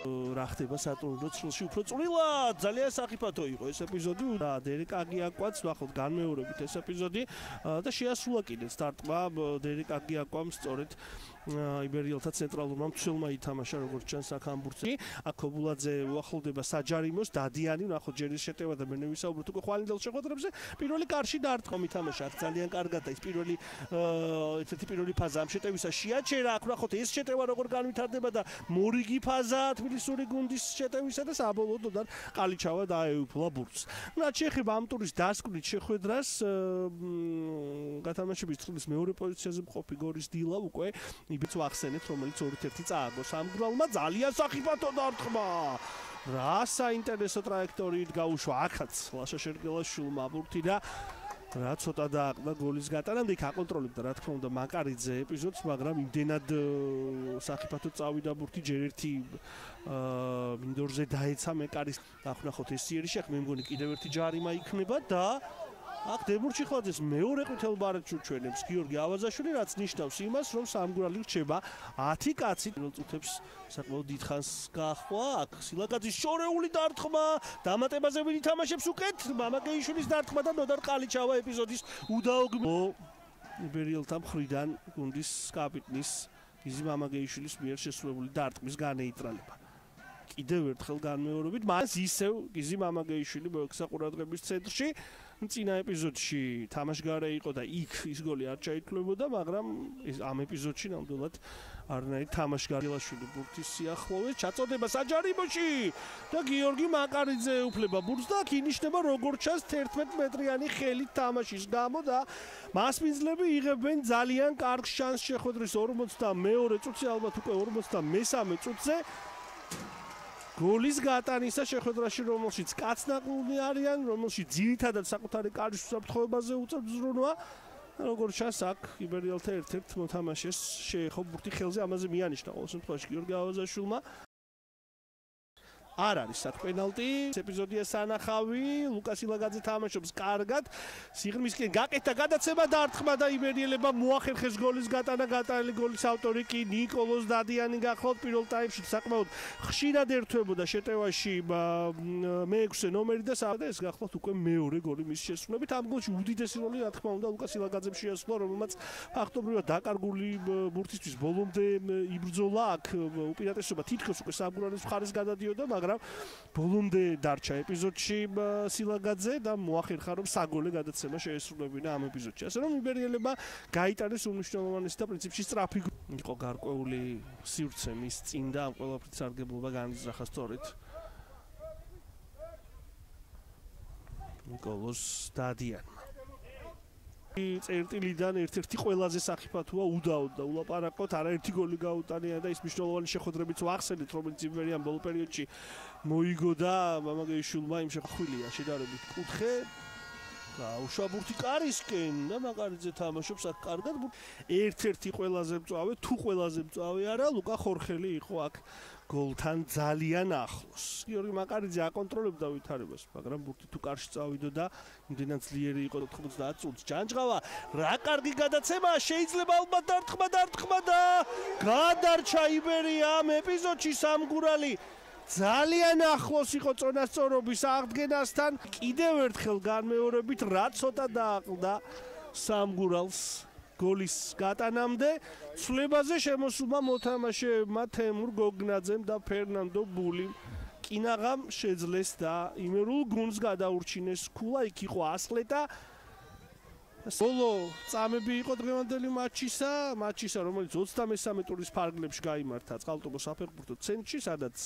რა ხდება სატურნირო ცხრილში უფრო წვრილად ძალიან სახიფათო იყო ეს ეპიზოდი და დერეკ აგიაკვაც ნახოთ განმეორებით ეს ეპიზოდი და შეასრულა კიდე სტარტმა დერეკ აგიაკვამ სწორედ იბერიელთა ცენტრალურმა მცველმა ითამაშა როგორც ჩანს აქ ამბურცი აქ ქობულაძე უახლოვდება საჯარიმოს დადიანი ნახოთ ჯერის შეტევა და მე ვისაუბროთ უკვე ხვალინდელ შეხვედრებზე პირველი კარში დარტყმა ითამაშა აქ ძალიან კარგად და ის პირველი ფაზა ამ შეტევისა შეაჩერა აქ ნახოთ ეს შეტევა როგორ განვითარდება და მორიგი ფაზა თბილისური გუნდის შეტევისა და საბოლოოდ დოდან ყალიჩავა დაეუფლა ბურთს რაც შეეხება ამ ტურის დასკვნით შეხვედრას გათამაშების წრულის მეორე პოზიციაზე მყოფი გორის დილა უკვე იბიც ვახსენეთ რომელიც 2-1 წააგო სამგრალმა ძალიან სახიფათო დარტყმა რა საინტერესო ტრაექტორიით გაუშვა აქაც ლაშა შერგელაშვილმა ბურთი და რა ცოტა დააყდა გოლის გატანამდე იქ აკონტროლებდა რა თქმა უნდა მაკარიძე ეპიზოდს მაგრამ იმდენად სახიფათო წავიდა ბურთი ჯერ ერთი მინდორზე დაეცა მეკარის ნახოთ ეს სიერში ახ მე მგონი კიდევ ერთი ჯარიმა იქნება და აქ დებურჩიხლაძეს მეორე ყვითელბარეთს უჩვენებს გიორგი ავაზაშვილი რაც ნიშნავს იმას რომ სამგურალი რჩება 10 კაცი წუთებს საკმაოდ დიდხანს გაახვა აქ სილაკაძის შორეული დარტყმა დამატებაზე ვინ ითამაშებს უკეთ მამაკეიშვილის დარტყმა და ნოდარ ყალიჩავა ეპიზოდის უდაოგმო იბერიელთა მხრიდან გუნდის კაპიტნის გიზი მამაკეიშვილის მიერ შესრულებული დარტყმის განეიტრალება კიდევ ერთხელ განმეორებით მას ისევ გიზი მამაკეიშვილი მოექცა ყურადღების ცენტრში წინა ეპიზოდში თამაშგარე იყო და იქ ის გოლი არ ჩაითვლებოდა მაგრამ ამ ეპიზოდში ნამდვილად არნაირ თამაშგარელაშვილი ბურთის სიახლოვეს ჩაწოდება საჯარიმოში და გიორგი მაკარიძე ეუფლება ბურთს და აქ ინიშნება როგორც ჩანს 11 მეტრიანი ხელით თამაშის გამო და მასპინძლები იღებენ ძალიან კარგ შანსს შეხვედრის 42 წუთზე ალბათ უკვე 43 წუთზე გოლის გატანისა შეხვედრაში რომელშიც კაცნაკლუბი არიან რომელშიც ძირითადად საკუთარი კარის უსაფრთხოებაზე უწევს ზრუნვა როგორც ჩანს აქ იბერიელთა ერთ-ერთ მოთამაშეს შეეხო ბურთი ხელზე ამაზე მიანიშნა ყოველ შემთხვევაში გიორგი ავაზაშვილმა არ არის აქ პენალტი ეპიზოდია სანახავი ლუკას ილაგაძე თამაშობს კარგად სიღრმისკენ გაკეთა გადაცემა დარტყმა და იბერიელებმა მოახერხეს გოლის გატანა გატანილი გოლის ავტორი კი ნიკოლოზ დადიანი გახლავთ პირველ ტაიმში საკმაოდ ხშირად ერთვებოდა შეტევაში მე-6 ნომერი და ეს გახლავთ უკვე მეორე გოლი მის შესრულებით ამ გოლში უდიდესი როლი რა თქმა უნდა ლუკას ილაგაძემ შეასრულა რომელმაც ფაქტობრივად დაკარგული ბურთისთვის ბოლომდე იბრძოლა აქ უპირატესობა თითქოს უკვე სამგურალის მხარეს გადადიოდა მაგრამ ბოლომდე დარჩა ეპიზოდში სილაგაძე და მოახერხა რომ საგოლე გადაცემა შეესრულებინა ამ ეპიზოდში. ასე რომ იბერიელებმა გაიტანეს უმნიშვნელოვანესი და პრინციპში სწრაფი იყო გარკვეული სივრცე მის წინ და ამ ყველაფრის სარგებლობა განიზრახა სწორედ ნიკოლოზ დადიანმა. წერტილიდან ერთ-ერთი ყველაზე სახიფათოა უდაოდ და ულაპარაკოთ არაერთი გოლი გაუტანია და ის მნიშვნელოვანი შეხვედრებიც ვახსენეთ რომელიც იბერიან ბოლო პერიოდში მოიგო და მამაკეიშვილმა იმ შეხვილია შედარებით კუთხე გაუშვა ბურთი კარისკენ და მაკარიძე თამაშობს აქ კარგად ერთ-ერთი ყველაზე მწვავე თუ ყველაზე მწვავე არა ლუკა ხორხელი იყო აქ გოლთან ძალიან ახლოს გიორგი მაკარიძე აკონტროლებდა ვითარებას მაგრამ ბურთი თუ კარში წავიდოდა იმდენად ძლიერი იყო 90 წუთს ჯანჯღავა რა კარგი გადაცემა შეიძლება ალბათ დარტყმა და გადარჩა იბერია ამ ეპიზოდში სამგურალი ძალიან ახლოს იყო წონასწორობის აღდგენასთან კიდევ ერთხელ განმეორებით რა ცოტა დააყდა სამგურალს გოლის გატანამდე ცვლებაზე შემოსულმა მოთამაშეებმა თემურ გოგნაძემ და ფერნანდო ბულიმ კინაღამ შეძლეს და იმერულ გუნდს გადაურჩინეს ქულა იქ იყო ასლეტა ბოლო წამები იყო დღევანდელი მატჩისა რომელიც 23 ტურის ფარგლებში გაიმართა წყალტუბოს საფეხბურთო ცენტრში სადაც